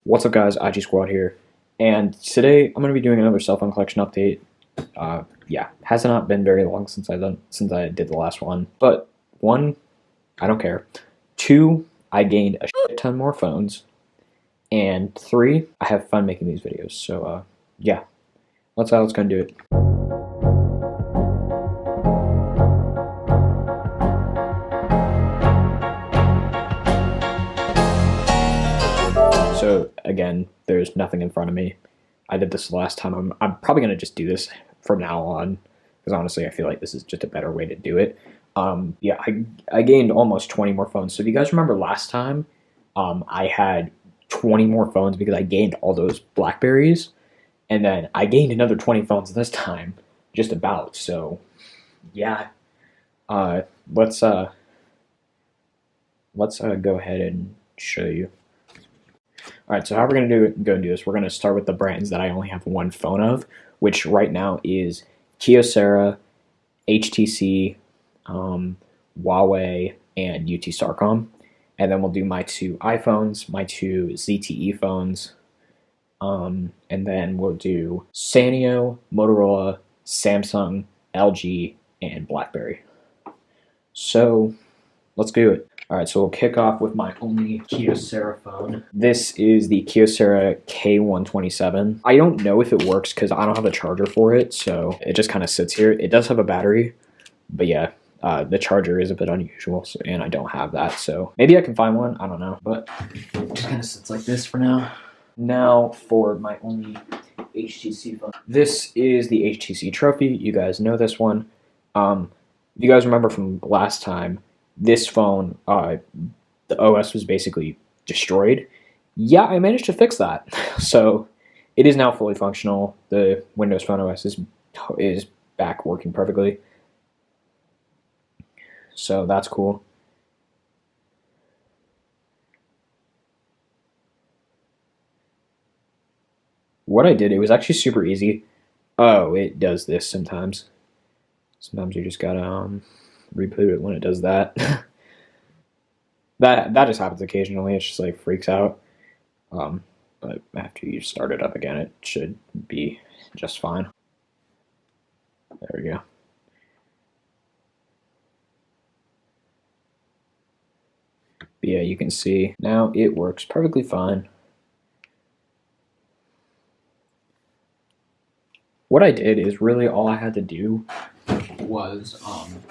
What's up, guys? IG Squad here, and today I'm going to be doing another cell phone collection update. Yeah, has not been very long since I did the last one, but one, I don't care. Two, I gained a shit ton more phones, and three, I have fun making these videos. So yeah, let's go and do it. So again, there's nothing in front of me. I did this last time. I'm probably going to just do this from now on, because honestly I feel like this is just a better way to do it. Yeah, I gained almost 20 more phones. So if you guys remember last time, I had 20 more phones because I gained all those Blackberries, and then I gained another 20 phones this time, just about. So yeah, let's go ahead and show you. Alright, so how we're going to go and do this, we're going to start with the brands that I only have one phone of, which right now is Kyocera, HTC, Huawei, and UT Starcom. And then we'll do my two iPhones, my two ZTE phones, and then we'll do Sanyo, Motorola, Samsung, LG, and Blackberry. So let's do it. Alright, so we'll kick off with my only Kyocera phone. This is the Kyocera K127. I don't know if it works because I don't have a charger for it, so it just kind of sits here. It does have a battery, but yeah, the charger is a bit unusual, and I don't have that, so maybe I can find one, I don't know, but it just kind of sits like this for now. Now for my only HTC phone. This is the HTC Trophy. You guys know this one. If you guys remember from last time, this phone, the OS was basically destroyed. Yeah, I managed to fix that. So it is now fully functional. The Windows Phone OS is back working perfectly. So that's cool. What I did, it was actually super easy. Oh, it does this sometimes. Sometimes you just gotta reboot it when it does that. that just happens occasionally. It's just like freaks out. But after you start it up again, it should be just fine. There we go. But yeah, you can see now it works perfectly fine. What I did is really all I had to do was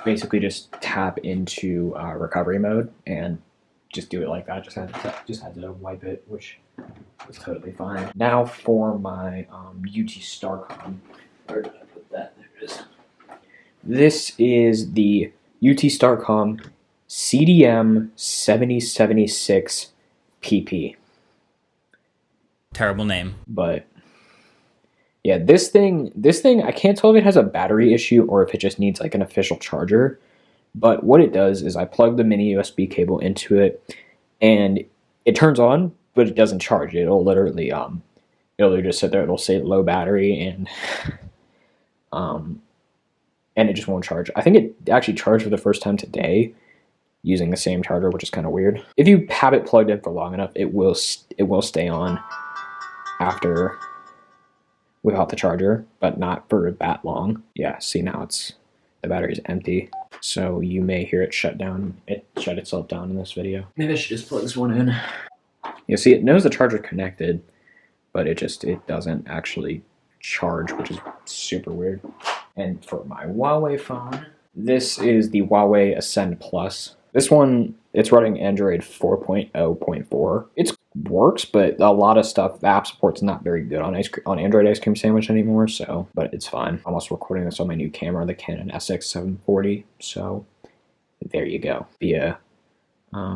basically just tap into recovery mode and just do it like that. Just had to wipe it, which was totally fine. Now for my UT Starcom. Where did I put that? There it is. This is the UT Starcom CDM 7076 PP. Terrible name. But yeah, this thing, I can't tell if it has a battery issue or if it just needs like an official charger. But what it does is I plug the mini USB cable into it, and it turns on, but it doesn't charge. It'll literally just sit there. It'll say low battery, and it just won't charge. I think it actually charged for the first time today using the same charger, which is kind of weird. If you have it plugged in for long enough, it will stay on after, without the charger, but not for that long. Yeah, see, now the battery's empty, so you may hear it shut down. It shut itself down in this video. Maybe I should just plug this one in. You see, it knows the charger connected, but it doesn't actually charge, which is super weird. And for my Huawei phone, this is the Huawei Ascend Plus. This one, it's running Android 4.0.4. It works, but a lot of stuff, the app support's not very good on Android Ice Cream Sandwich anymore, so, but it's fine. I'm also recording this on my new camera, the Canon SX740, so there you go. But yeah,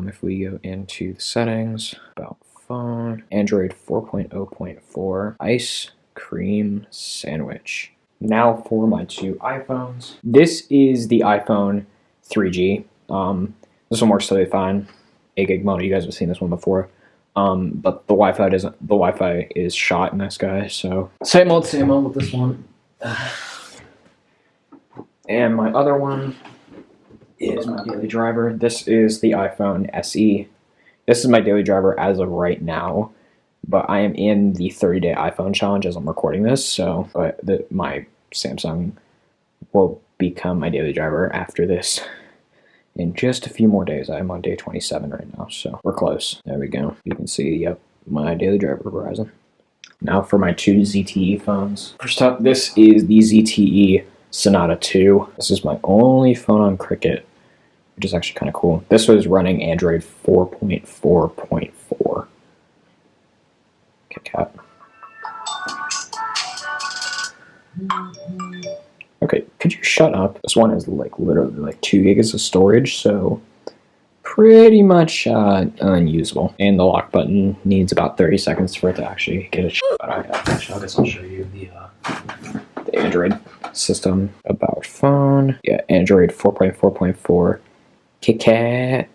if we go into the settings, about phone, Android 4.0.4, Ice Cream Sandwich. Now for my two iPhones. This is the iPhone 3G. This one works totally fine. 8 gig model, you guys have seen this one before. But the Wi-Fi is shot in this guy, so same old with this one. And my other one is my daily driver. This is the iPhone SE. This is my daily driver as of right now. but I am in the 30-day iPhone challenge as I'm recording this, so my Samsung will become my daily driver after this in just a few more days. I'm on day 27 right now, so we're close. There we go. You can see, yep, my daily driver Verizon. Now for my 2 ZTE phones. First up, this is the ZTE Sonata 2. This is my only phone on Cricket, which is actually kind of cool. This was running Android 4.4.4. KitKat. Okay, could you shut up? This one is like literally like 2 gigs of storage, so pretty much unusable. And the lock button needs about 30 seconds for it to actually get a shut. I guess I'll show you the Android system. About phone. Yeah, Android 4.4.4. KitKat.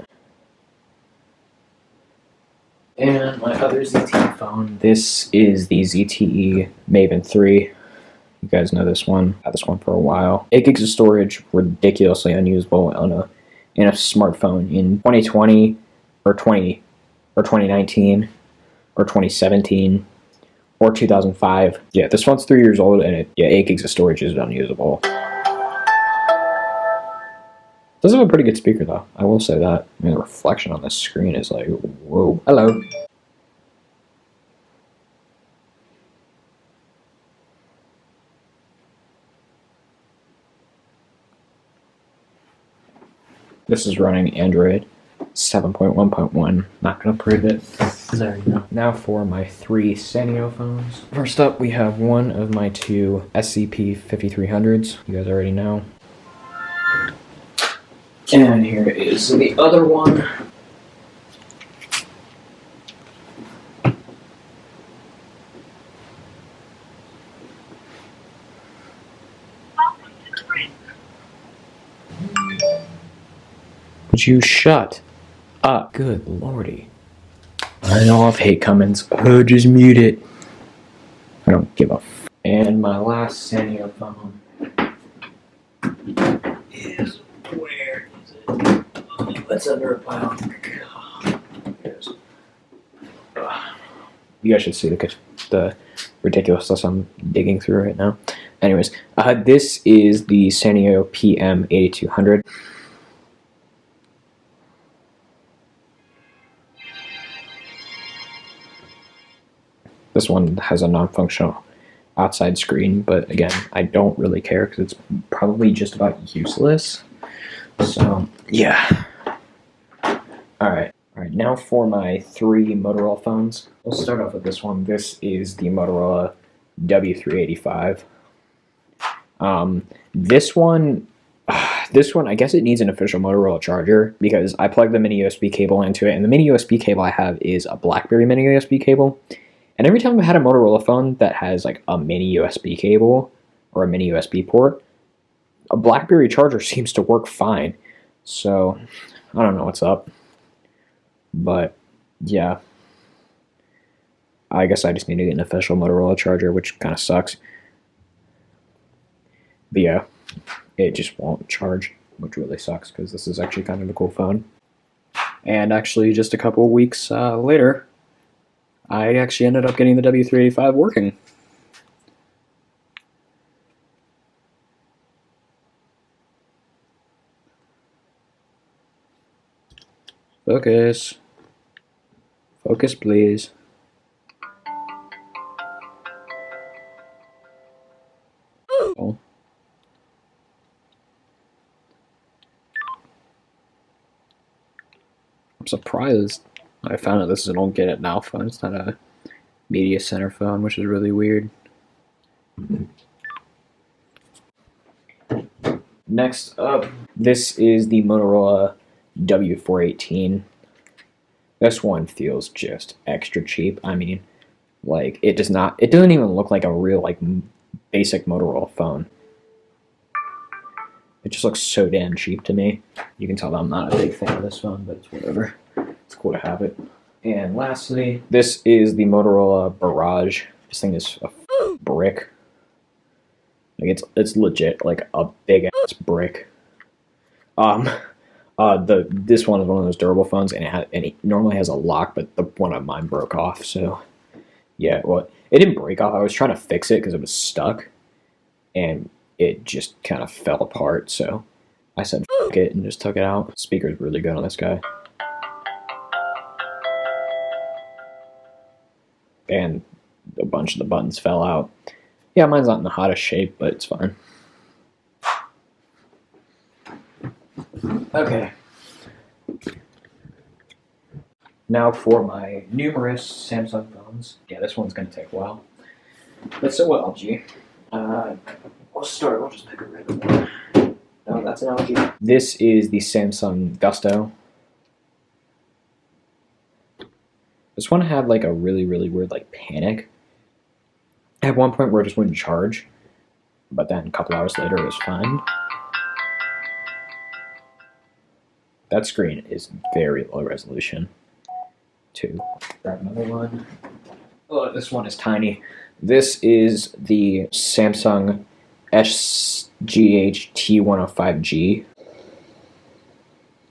And my other ZTE phone. This is the ZTE Maven 3. You guys know this one. Had this one for a while. 8 gigs of storage, ridiculously unusable in a smartphone in 2020 or 2019 or 2017 or 2005. Yeah, this phone's 3 years old and 8 gigs of storage is unusable. Does have a pretty good speaker though, I will say that. I mean, the reflection on the screen is like, whoa. Hello. This is running Android 7.1.1. Not gonna prove it. There you go. Now for my 3 Sanyo phones. First up, we have one of my 2 SCP-5300s. You guys already know. And here is the other one. Would you shut up? Good lordy. I know I've hate comments. Oh, just mute it. I don't give a f. And my last Sanyo phone is, where is it? It's under a pile. You guys should see the ridiculousness I'm digging through right now. Anyways, this is the Sanyo PM8200. This one has a non-functional outside screen, but again, I don't really care because it's probably just about useless. So, yeah. Alright, now for my 3 Motorola phones. We'll start off with this one. This is the Motorola W385. This one, I guess it needs an official Motorola charger because I plugged the mini USB cable into it, and the mini USB cable I have is a Blackberry mini USB cable. And every time I've had a Motorola phone that has like a mini USB cable or a mini USB port, a Blackberry charger seems to work fine. So, I don't know what's up. But, yeah. I guess I just need to get an official Motorola charger, which kind of sucks. But yeah, it just won't charge, which really sucks because this is actually kind of a cool phone. And actually, just a couple of weeks later, I actually ended up getting the W385 working. Focus. Focus, please. Oh. I'm surprised. I found out this is an old Get It Now phone. It's not a media center phone, which is really weird. Next up, this is the Motorola W418. This one feels just extra cheap. I mean, like, it doesn't even look like a real, like, basic Motorola phone. It just looks so damn cheap to me. You can tell that I'm not a big fan of this phone, but it's whatever. It's cool to have it. And lastly, this is the Motorola Barrage. This thing is a brick. Like, it's legit like a big ass brick. This one is one of those durable phones, and it normally has a lock, but one of mine broke off, so Yeah, well, it didn't break off. I was trying to fix it because it was stuck, and it just kind of fell apart, so I said f it and just took it out. Speaker's really good on this guy. And a bunch of the buttons fell out. Yeah, mine's not in the hottest shape, but it's fine. Okay. Now for my numerous Samsung phones. Yeah, this one's going to take a while. But so what, LG? We'll just pick a random one. No, that's an LG. This is the Samsung Gusto. This one had like a really, really weird like panic. At one point where it just wouldn't charge, but then a couple hours later it was fine. That screen is very low resolution. Grab another one. Oh, this one is tiny. This is the Samsung SGH T105G.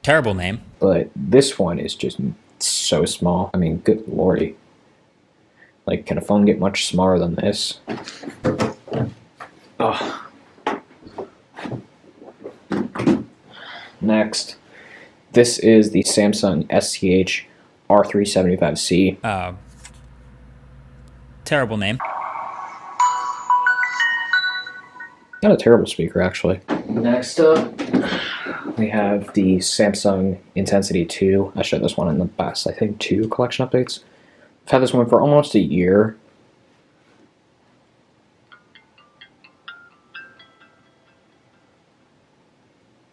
Terrible name. But this one is just so small. I mean, good lordy. Like, can a phone get much smaller than this? Oh. Next, this is the Samsung SCH R375C. Terrible name. Not a terrible speaker, actually. Next up, we have the Samsung Intensity 2. I showed this one in the past, I think, 2 collection updates. I've had this one for almost a year.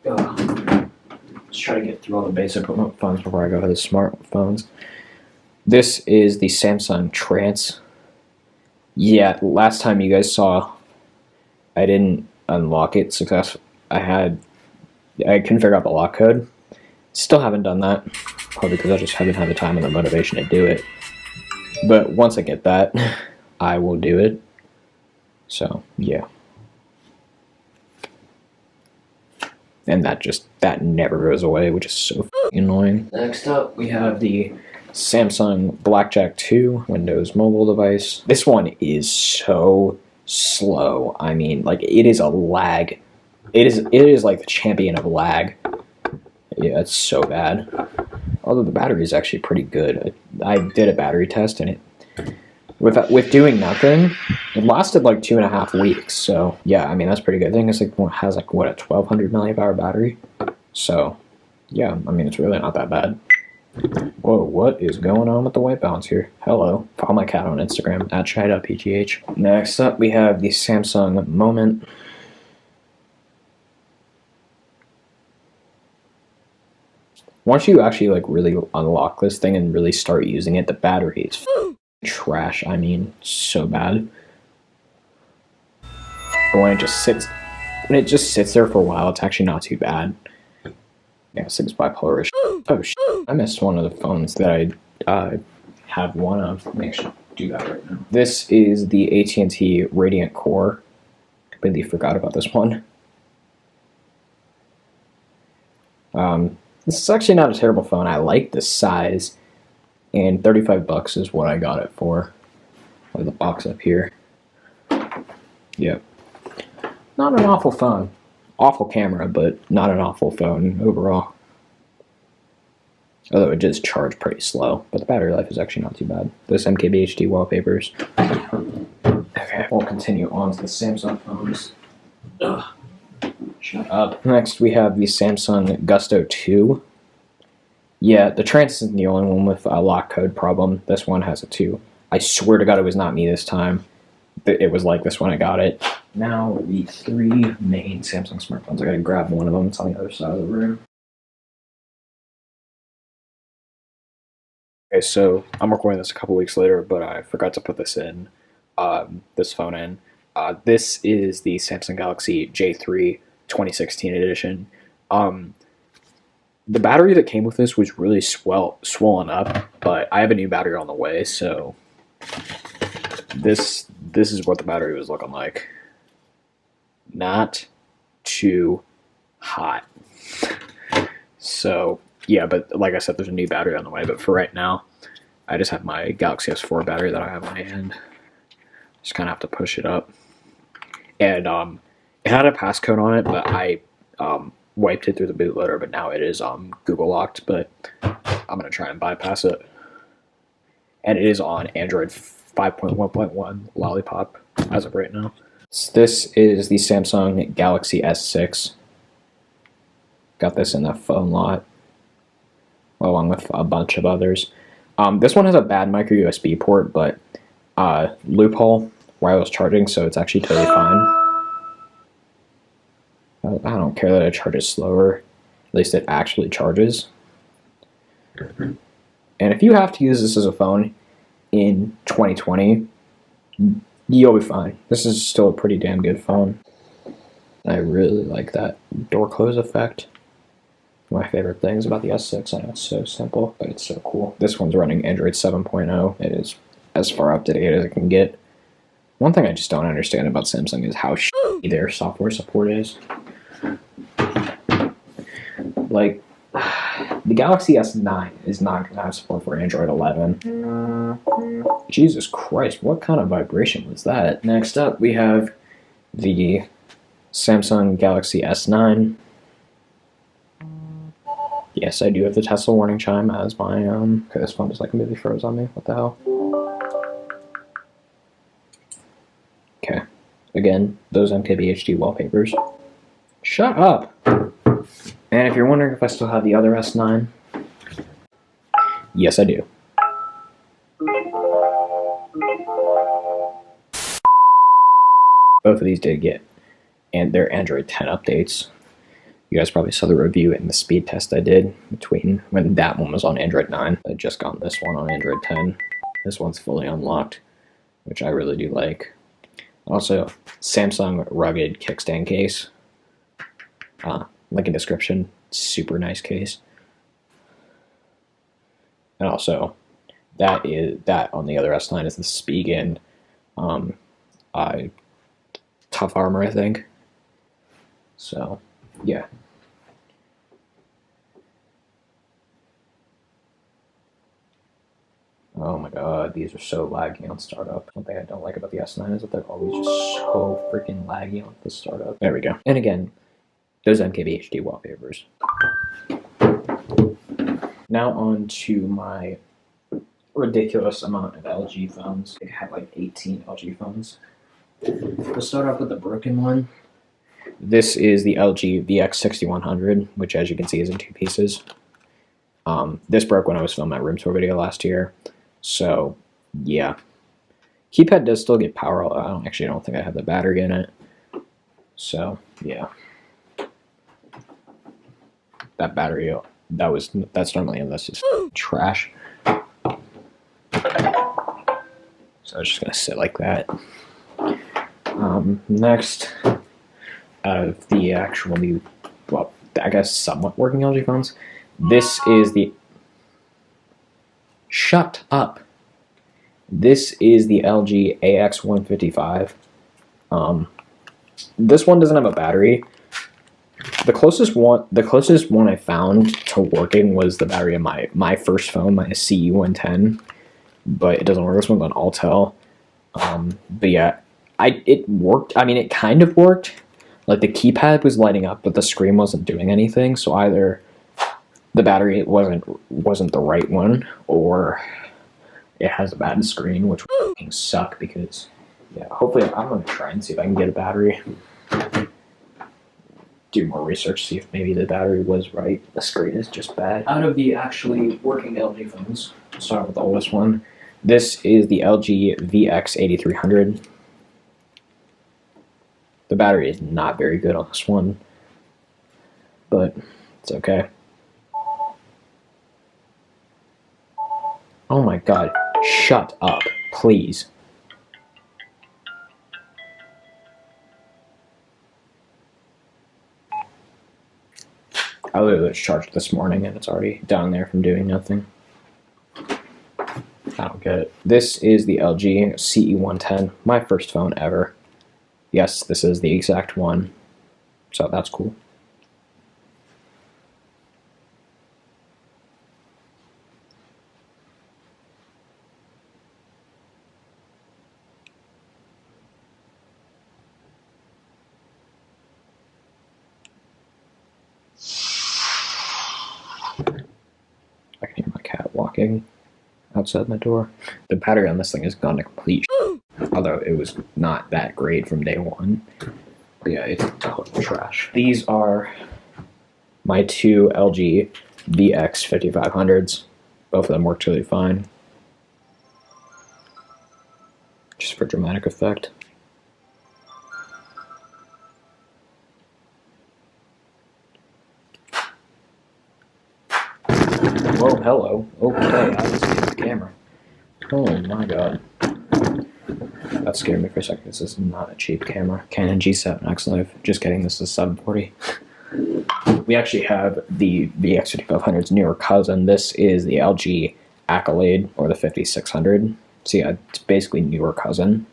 Let's try to get through all the basic phones before I go to the smartphones. This is the Samsung Trance. Yeah, last time you guys saw, I didn't unlock it successfully. I couldn't figure out the lock code. Still haven't done that, probably because I just haven't had the time and the motivation to do it. But once I get that, I will do it. So, yeah. And that never goes away, which is so f***ing annoying. Next up, we have the Samsung Blackjack 2 Windows mobile device. This one is so slow. I mean, like, it is a lag. It is like the champion of lag. Yeah, it's so bad. Although the battery is actually pretty good. I did a battery test, and with doing nothing, it lasted like 2.5 weeks. So yeah, I mean that's pretty good. I think it's like has like what, a 1200 milliamp battery. So yeah, I mean it's really not that bad. Whoa, what is going on with the white balance here? Hello. Follow my cat on Instagram at shy.pgh. Next up, we have the Samsung Moment. Once you actually like really unlock this thing and really start using it, the battery is trash. I mean, so bad. But when it just sits there for a while, it's actually not too bad. Yeah, 6 bipolar. Oh shit! I missed one of the phones that I have one of. Make sure to do that right now. This is the AT&T Radiant Core. Completely forgot about this one. This is actually not a terrible phone. I like the size, and $35 is what I got it for. With the box up here. Yep. Not an awful phone. Awful camera, but not an awful phone overall. Although it does charge pretty slow, but the battery life is actually not too bad. Those MKBHD wallpapers. Okay, we'll continue on to the Samsung phones. Ugh. Shut up. Next, we have the Samsung Gusto 2. Yeah, the Trance isn't the only one with a lock code problem. This one has it too. I swear to God it was not me this time. It was like this when I got it. Now, the 3 main Samsung smartphones. I gotta grab one of them. It's on the other side of the room. Okay, so I'm recording this a couple weeks later, but I forgot to put this in, this phone in. This is the Samsung Galaxy J3 2016 edition. The battery that came with this was really swollen up, but I have a new battery on the way, so this is what the battery was looking like. Not too hot. So yeah, but like I said, there's a new battery on the way, but for right now, I just have my Galaxy S4 battery that I have on my hand. Just kind of have to push it up. And it had a passcode on it, but I wiped it through the bootloader, but now it is Google locked, but I'm going to try and bypass it. And it is on Android 5.1.1 Lollipop as of right now. So this is the Samsung Galaxy S6. Got this in the phone lot, along with a bunch of others. This one has a bad micro USB port, but loophole wireless charging, so it's actually totally fine. I don't care that it charges slower. At least it actually charges. And if you have to use this as a phone in 2020, you'll be fine. This is still a pretty damn good phone. I really like that door close effect. One of my favorite things about the S6. I know it's so simple, but it's so cool. This one's running Android 7.0. It is as far up to date as it can get. One thing I just don't understand about Samsung is how shitty their software support is. Like, the Galaxy S9 is not going to have support for Android 11. Jesus Christ, what kind of vibration was that? Next up, we have the Samsung Galaxy S9. Yes, I do have the Tesla warning chime as my, okay, this phone just like completely froze on me. What the hell? Okay. Again, those MKBHD wallpapers. Shut up! And if you're wondering if I still have the other S9, yes, I do. Both of these did get and their Android 10 updates. You guys probably saw the review and the speed test I did between when that one was on Android 9. I just got this one on Android 10. This one's fully unlocked, which I really do like. Also, Samsung rugged kickstand case. Link in description. Super nice case. And also, that on the other S9 is the Spigen Tough Armor, I think. So, yeah. Oh my god, these are so laggy on startup. One thing I don't like about the S9 is that they're always just so freaking laggy on the startup. There we go. And again, those MKBHD wallpapers. Now on to my ridiculous amount of LG phones. I have like 18 LG phones. We'll start off with the broken one. This is the LG VX6100, which as you can see is in two pieces. This broke when I was filming my room tour video last year. So, yeah. Keypad does still get power. I don't think I have the battery in it. So, yeah. That battery, that's normally in this is trash. So I was just gonna sit like that. Next, out of the actual new, well, I guess somewhat working LG phones, this is the, shut up. This is the LG AX155. This one doesn't have a battery. The closest one I found to working was the battery of my first phone, my CE110, but it doesn't work. This one's on Alltel. But yeah, it worked. I mean, it kind of worked. Like the keypad was lighting up, but the screen wasn't doing anything. So either the battery wasn't the right one, or it has a bad screen, which would suck because, yeah. Hopefully, I'm gonna try and see if I can get a battery. Do more research, see if maybe the battery was right. The screen is just bad. Out of the actually working LG phones, I'll start with the oldest one. This is the LG VX8300. The battery is not very good on this one, but it's okay. Oh my god, shut up, please. I literally just charged this morning and it's already down there from doing nothing. I don't get it. This is the LG CE110, my first phone ever. Yes, this is the exact one, so that's cool. knocking outside my door. The battery on this thing has gone to complete although it was not that great from day one. But yeah, it's total trash. These are my two LG VX 5500s. Both of them work totally fine. Just for dramatic effect. Whoa, hello. Okay, I can see the camera. Oh my god. That scared me for a second. This is not a cheap camera. Canon G7X Live. Just kidding, this is 740. We actually have the VX5500's newer cousin. This is the LG Accolade, or the 5600. So yeah, it's basically newer cousin.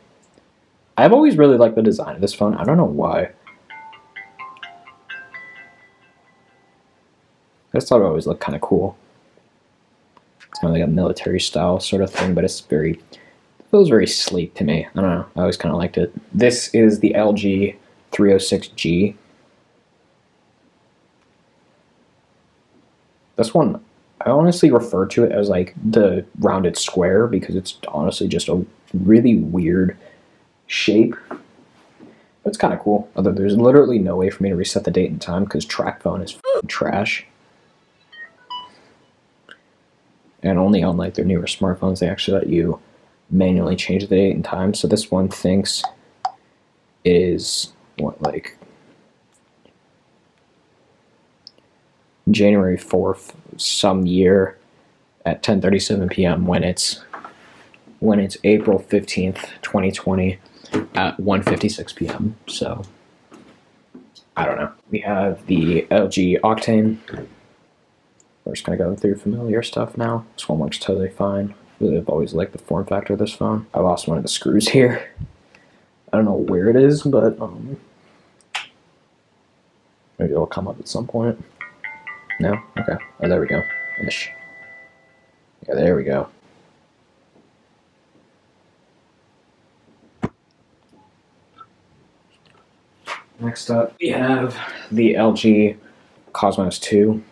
I've always really liked the design of this phone. I don't know why. I just thought it always looked kind of cool. It's kind of like a military style sort of thing, but it feels very sleek to me. I don't know. I always kind of liked it. This is the LG 306G. This one, I honestly refer to it as like the rounded square because it's honestly just a really weird shape. But it's kind of cool. Although there's literally no way for me to reset the date and time because Tracfone is trash. And only on like their newer smartphones they actually let you manually change the date and time. So this one thinks it is what, like January 4th some year at 10:37 p.m. when it's April 15th 2020 at 1:56 p.m. So I don't know. We have the LG Octane. We're just gonna go through familiar stuff now. This one works totally fine. Really, I've always liked the form factor of this phone. I lost one of the screws here. I don't know where it is, but maybe it'll come up at some point. No? Okay. Oh, there we go. Ish. Yeah, there we go. Next up, we have the LG Cosmos 2.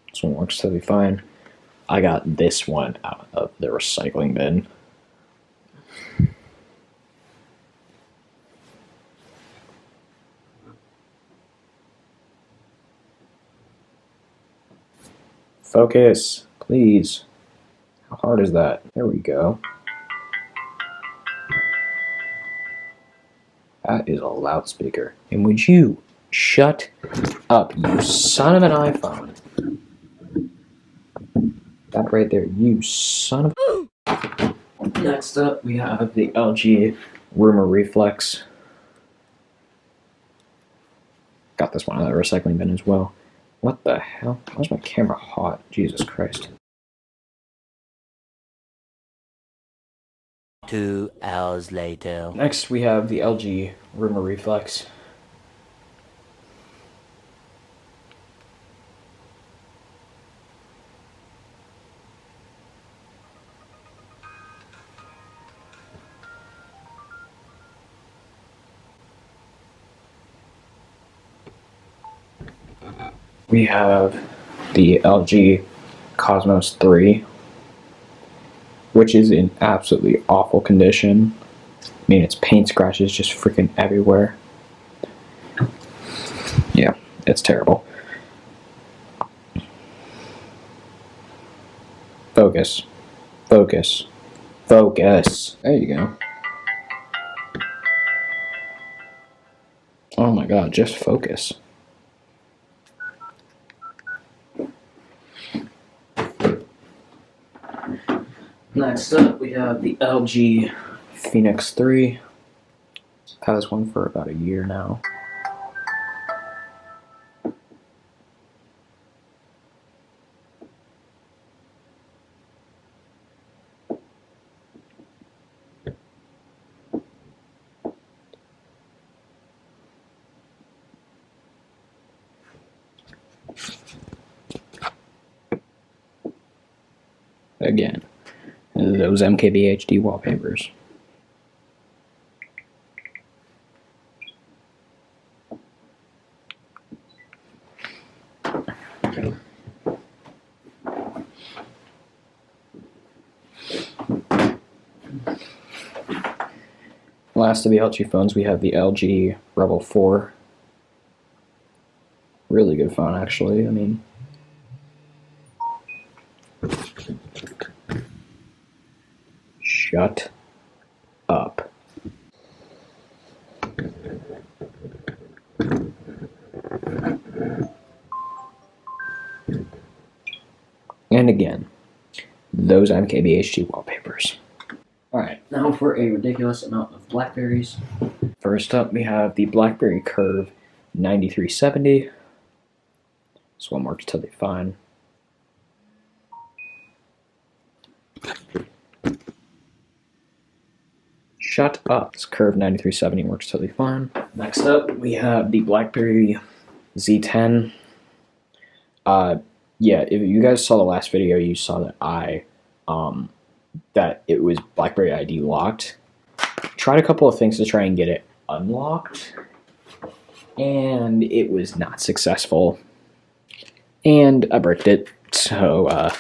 This one works totally fine. I got this one out of the recycling bin. Focus, please. How hard is that? There we go. That is a loudspeaker. And would you shut up, you son of an iPhone? That right there, you son of... Next up, we have the LG Rumor Reflex. Got this one out of the recycling bin as well. What the hell? Why is my camera hot? Jesus Christ. 2 hours later. Next, we have the LG Rumor Reflex. We have the LG Cosmos 3, which is in absolutely awful condition. I mean, its paint scratches just freaking everywhere. Yeah, it's terrible. Focus. Focus. Focus. There you go. Oh my god, just focus. Next up, we have the LG Phoenix 3. I've had this one for about a year now. Again, those MKBHD wallpapers. Last of the LG phones, we have the LG Rebel 4. Really good phone, actually. I mean, shut up. And again, those MKBHD wallpapers. Alright, now for a ridiculous amount of Blackberries. First up, we have the Blackberry Curve 9370. This one works totally fine. Shut up. This Curve 9370 works totally fine. Next up, we have the Blackberry Z10. Yeah, if you guys saw the last video, you saw that that it was Blackberry ID locked. Tried a couple of things to try and get it unlocked, and it was not successful. And I bricked it, so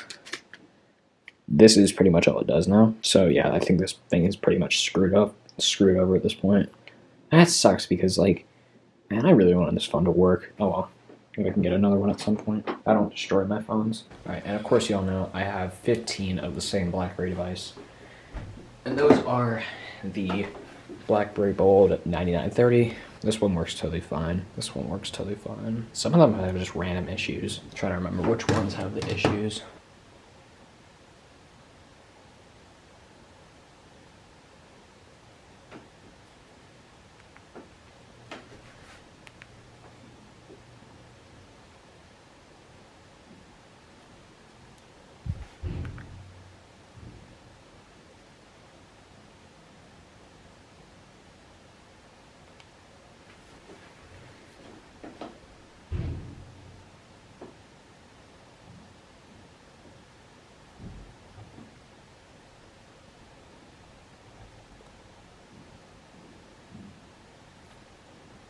this is pretty much all it does now. So yeah, I think this thing is pretty much screwed over at this point. That sucks because, like, man, I really wanted this phone to work. Oh well. Maybe I can get another one at some point. I don't destroy my phones. Alright, and of course you all know I have 15 of the same Blackberry device. And those are the Blackberry Bold 9930. This one works totally fine. This one works totally fine. Some of them have just random issues. I'm trying to remember which ones have the issues.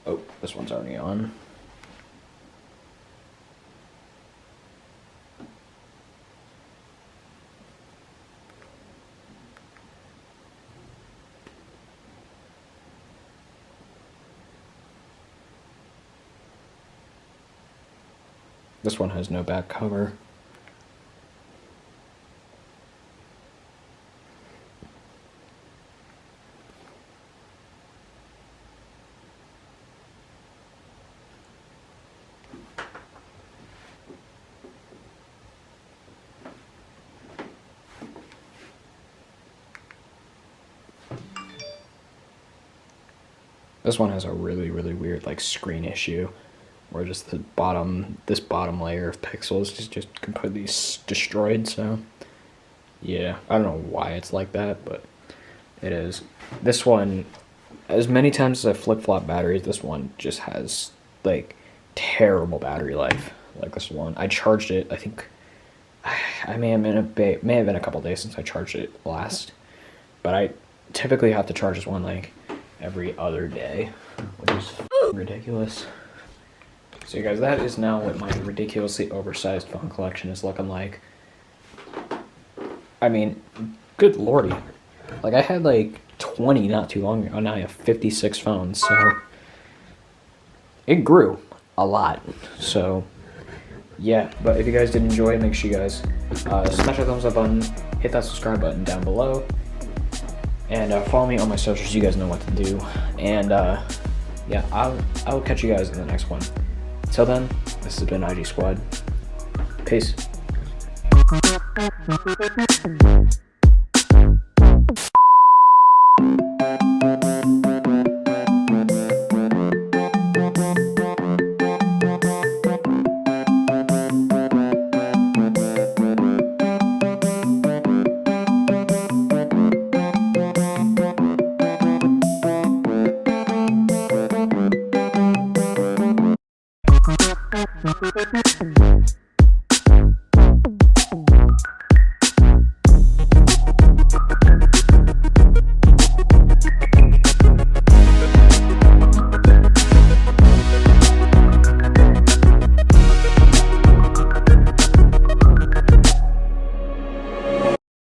Oh, this one's already on. This one has no back cover. This one has a really weird like screen issue, where just this bottom layer of pixels is just completely destroyed. So yeah, I don't know why it's like that, but it is. This one, as many times as I flip-flop batteries, this one just has like terrible battery life. Like this one, I charged it. I think I may have been a couple days since I charged it last, but I typically have to charge this one like every other day, which is ridiculous. So you guys, that is now what my ridiculously oversized phone collection is looking like. I mean, good lordy. Like, I had like 20 not too long ago, now I have 56 phones, so it grew a lot. So yeah, but if you guys did enjoy, make sure you guys smash that thumbs up button, hit that subscribe button down below, and follow me on my socials. You guys know what to do. And yeah, I will catch you guys in the next one. Till then, this has been IG Squad. Peace.